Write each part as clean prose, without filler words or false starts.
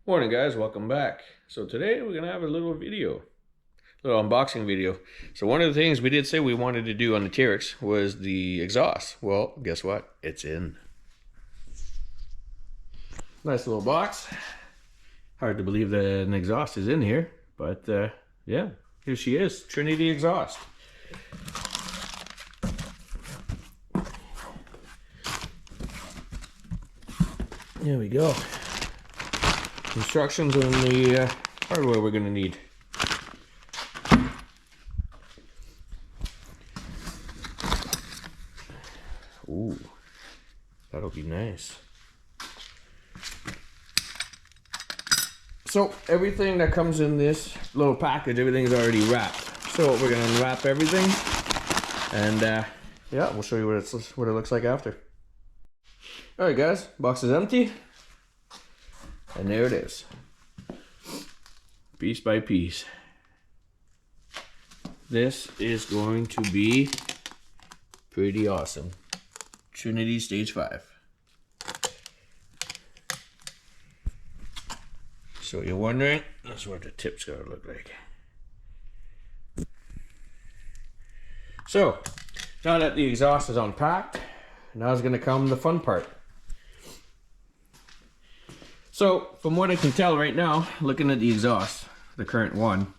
Morning guys, welcome back. So today we're gonna have a little unboxing video. So one of the things we did say we wanted to do on the Teryx was the exhaust. Well, guess what? It's in. Nice little box. Hard to believe that an exhaust is in here, but yeah, here she is, Trinity exhaust. There we go. Instructions on the hardware we're going to need. Ooh, that'll be nice. So everything that comes in this little package, everything's already wrapped. So we're going to unwrap everything, and yeah, we'll show you what it looks like after. All right, guys, box is empty. And there it is, piece by piece. This is going to be pretty awesome. Trinity Stage 5. So you're wondering, that's what the tip's gonna look like. So, now that the exhaust is unpacked, now is gonna come the fun part. So, from what I can tell right now, looking at the exhaust, the current one,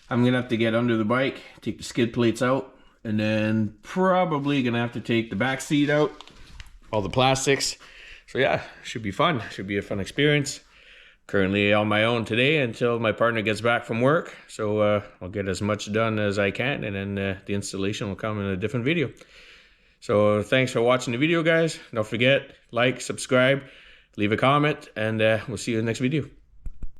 I'm gonna have to get under the bike, take the skid plates out, and then probably gonna have to take the back seat out, all the plastics. So yeah, should be fun. Should be a fun experience. Currently on my own today until my partner gets back from work. So I'll get as much done as I can, and then the installation will come in a different video. So thanks for watching the video, guys. Don't forget, like, subscribe, leave a comment, and we'll see you in the next video.